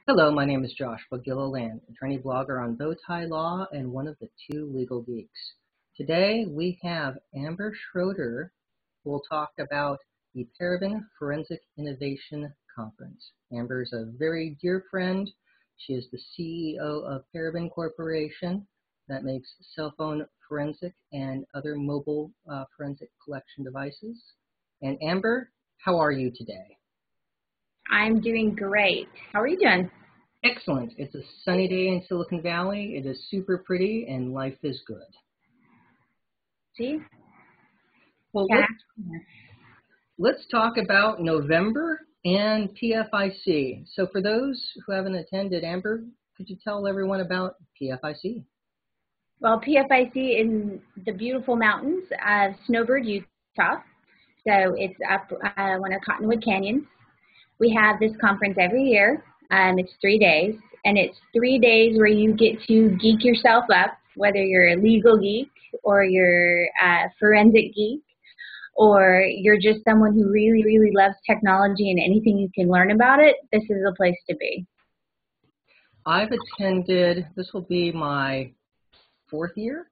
Hello, my name is Josh Gilliland, attorney blogger on Bowtie Law and one of the two legal geeks. Today we have Amber Schroader, who will talk about the Paraben Forensic Innovation Conference. Amber is a very dear friend. She is the CEO of Paraben Corporation that makes cell phone forensic and other mobile forensic collection devices. And Amber, how are you today? I'm doing great. How are you doing? Excellent. It's a sunny day in Silicon Valley. It is super pretty and life is good. See? Well, let's talk about November and PFIC. So for those who haven't attended, Amber, could you tell everyone about PFIC? Well, PFIC in the beautiful mountains of Snowbird, Utah. So it's up one of Cottonwood Canyons. We have this conference every year. It's 3 days, and it's 3 days where you get to geek yourself up, whether you're a legal geek or you're a forensic geek, or you're just someone who really, really loves technology and anything you can learn about it. This is the place to be. I've attended, this will be my 4th year.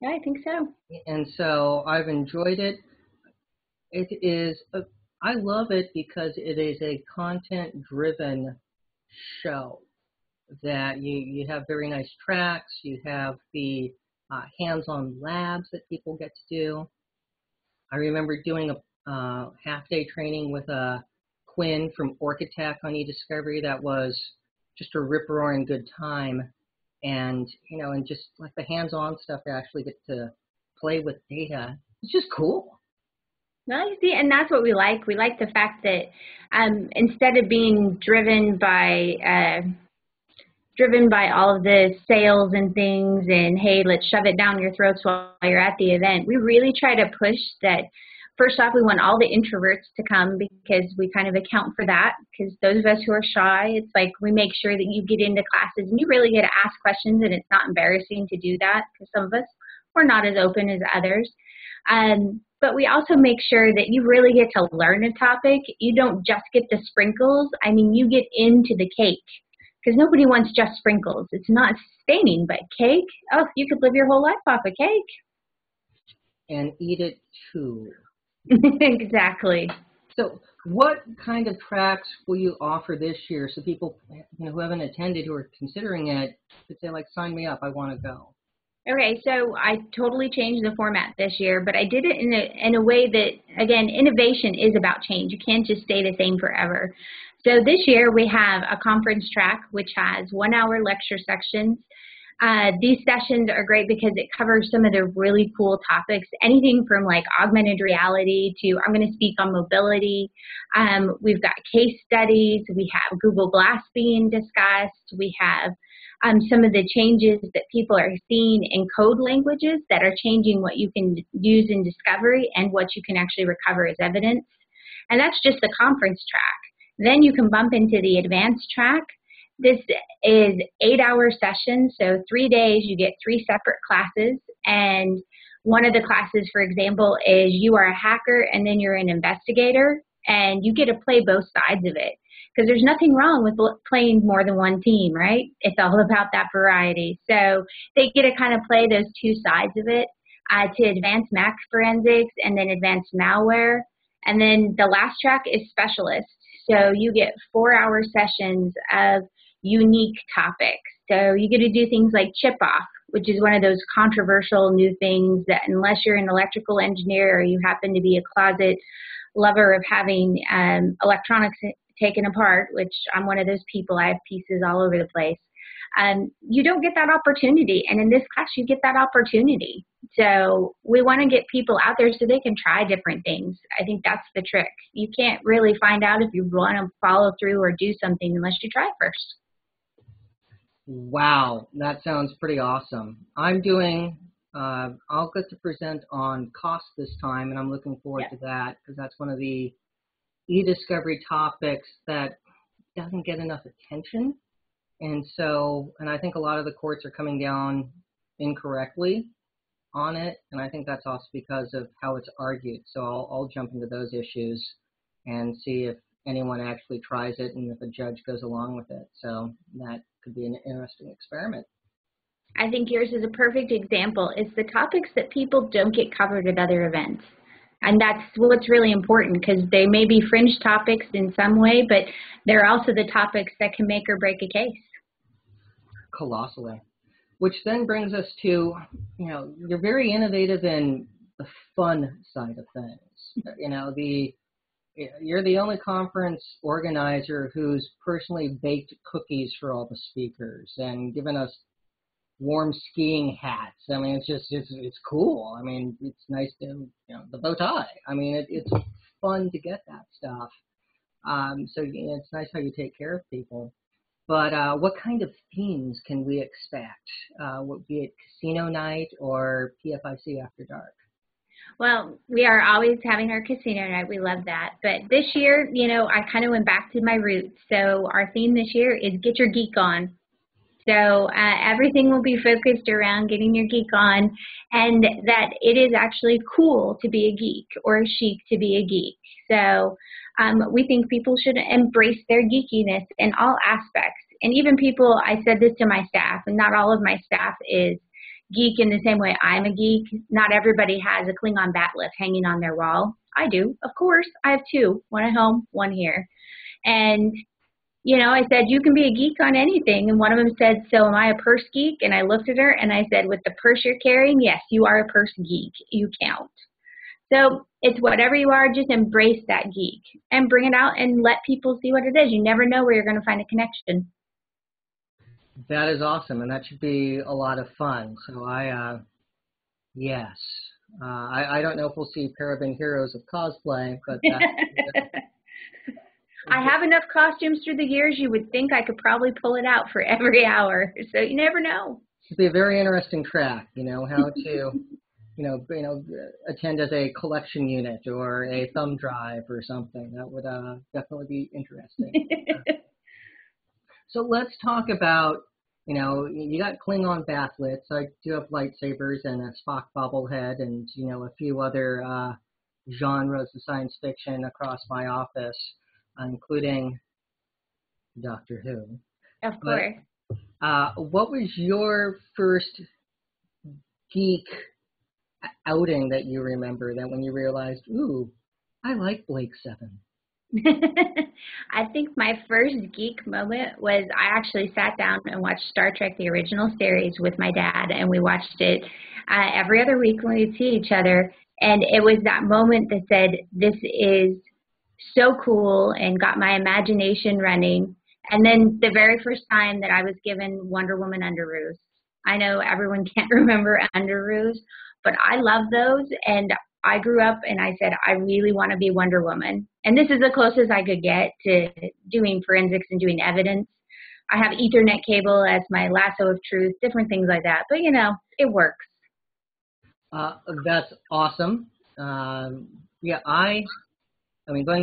Yeah, I think so. And so I've enjoyed it. It is, I love it because it is a content-driven show that you have very nice tracks, you have the hands-on labs that people get to do. I remember doing a half-day training with Quinn from Orchitect on eDiscovery that was just a rip-roaring good time, and and just like the hands-on stuff to actually get to play with data. It's just cool. Well, you see, and that's what we like. We like the fact that instead of being driven by all of the sales and things and, hey, let's shove it down your throats while you're at the event, we really try to push that. First off, we want all the introverts to come because we kind of account for that, because those of us who are shy, it's like we make sure that you get into classes and you really get to ask questions, and it's not embarrassing to do that because some of us are not as open as others. But we also make sure that you really get to learn a topic. You don't just get the sprinkles. I mean, you get into the cake, because nobody wants just sprinkles. It's not sustaining, but cake, oh, you could live your whole life off a cake. And eat it too. Exactly. So what kind of tracks will you offer this year so people who haven't attended, who are considering it, could say, like, sign me up, I want to go? Okay, so I totally changed the format this year, but I did it in a way that, again, innovation is about change. You can't just stay the same forever. So this year we have a conference track which has 1-hour lecture sections. These sessions are great because it covers some of the really cool topics, anything from like augmented reality to, I'm going to speak on mobility. We've got case studies. We have Google Glass being discussed. We have some of the changes that people are seeing in code languages that are changing what you can use in discovery and what you can actually recover as evidence. And that's just the conference track. Then you can bump into the advanced track. This is 8-hour sessions, so 3 days, you get 3 separate classes. And one of the classes, for example, is you are a hacker and then you're an investigator, and you get to play both sides of it. Because there's nothing wrong with playing more than one team, right? It's all about that variety. So they get to kind of play those two sides of it to advanced Mac forensics and then advanced malware. And then the last track is specialist. So you get 4-hour sessions of unique topics. So you get to do things like chip off, which is one of those controversial new things that unless you're an electrical engineer or you happen to be a closet lover of having electronics taken apart, which I'm one of those people, I have pieces all over the place, you don't get that opportunity. And in this class, you get that opportunity. So we want to get people out there so they can try different things. I think that's the trick. You can't really find out if you want to follow through or do something unless you try first. Wow, that sounds pretty awesome. I'm doing, I'll get to present on cost this time, and I'm looking forward to that because that's one of the eDiscovery topics that doesn't get enough attention. And I think a lot of the courts are coming down incorrectly on it, and I think that's also because of how it's argued. So I'll jump into those issues and see anyone actually tries it and if a judge goes along with it. So that could be an interesting experiment. I think yours is a perfect example. It's the topics that people don't get covered at other events. And that's what's really important, because they may be fringe topics in some way, but they're also the topics that can make or break a case. Colossally. Which then brings us to, you're very innovative in the fun side of things. You're the only conference organizer who's personally baked cookies for all the speakers and given us warm skiing hats. I mean, it's cool. I mean, it's nice to, the bow tie. I mean, it's fun to get that stuff. So it's nice how you take care of people. But what kind of themes can we expect? Be it casino night or PFIC after dark? Well, we are always having our casino night. We love that. But this year, I kind of went back to my roots. So our theme this year is Get Your Geek On. So everything will be focused around getting your geek on, and that it is actually cool to be a geek or chic to be a geek. So we think people should embrace their geekiness in all aspects. And even people, I said this to my staff, and not all of my staff is geek in the same way I'm a geek. Not everybody has a Klingon batleth hanging on their wall. I do, of course. I have two, one at home, one here. And I said, you can be a geek on anything. And one of them said, so am I a purse geek? And I looked at her and I said, with the purse you're carrying, yes, you are a purse geek. You count. So it's whatever you are, just embrace that geek and bring it out and let people see what it is. You never know where you're going to find a connection. That is awesome. And that should be a lot of fun. So yes. I don't know if we'll see Paraben Heroes of Cosplay, but I have enough costumes through the years, you would think I could probably pull it out for every hour. So you never know. It'd be a very interesting track, how to, attend as a collection unit or a thumb drive or something. That would definitely be interesting. So let's talk about, you got Klingon bathlets. I do have lightsabers and a Spock bobblehead and, a few other genres of science fiction across my office, including Doctor Who. Of course. What was your first geek outing that you remember, that when you realized, ooh, I like Blake 7? I think my first geek moment was I actually sat down and watched Star Trek, the original series, with my dad, and we watched it every other week when we'd see each other. And it was that moment that said, this is so cool, and got my imagination running. And then the very first time that I was given Wonder Woman underoos. I know everyone can't remember underoos, but I love those, and I grew up and I said, I really want to be Wonder Woman. And this is the closest I could get to doing forensics and doing evidence. I have Ethernet cable as my lasso of truth, different things like that. But, it works. That's awesome. Going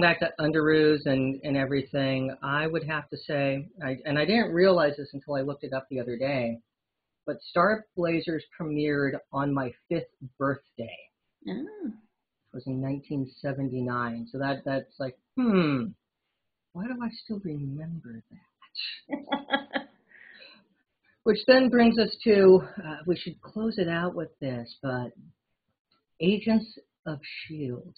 back to underoos and everything, I would have to say, and I didn't realize this until I looked it up the other day, but Star Blazers premiered on my 5th birthday. Oh. It was in 1979. So that's like, why do I still remember that? Which then brings us to, we should close it out with this, but Agents of S.H.I.E.L.D.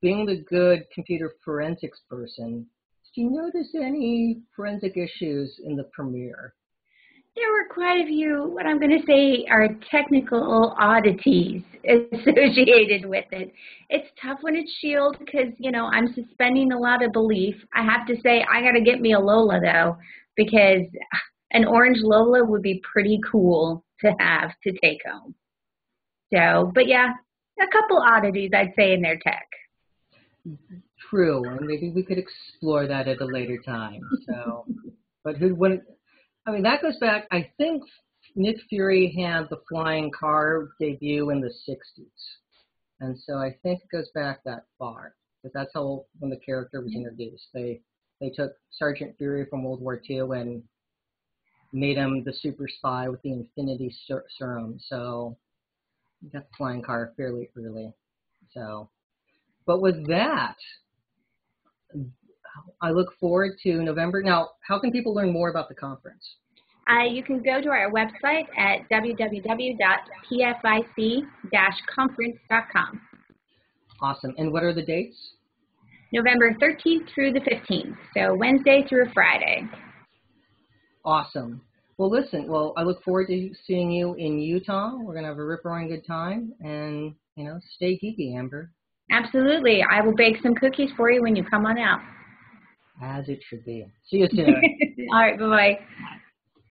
Being the good computer forensics person, did you notice any forensic issues in the premiere? There were quite a few, what I'm going to say, are technical oddities associated with it. It's tough when it's S.H.I.E.L.D. because, I'm suspending a lot of belief. I have to say, I got to get me a Lola, though, because an orange Lola would be pretty cool to have to take home. So, but yeah, a couple oddities, I'd say, in their tech. True, and maybe we could explore that at a later time. So, but who wouldn't? I mean, that goes back. I think Nick Fury had the flying car debut in the 60s, and so I think it goes back that far. But that's how when the character was introduced. They took Sergeant Fury from World War II and made him the super spy with the Infinity Serum. So he got the flying car fairly early. So. But with that, I look forward to November. Now, how can people learn more about the conference? You can go to our website at www.pfic-conference.com. Awesome. And what are the dates? November 13th through the 15th, so Wednesday through Friday. Awesome. Well, listen, I look forward to seeing you in Utah. We're going to have a rip-roaring good time, and, stay geeky, Amber. Absolutely. I will bake some cookies for you when you come on out. As it should be. See you soon. All right, bye-bye.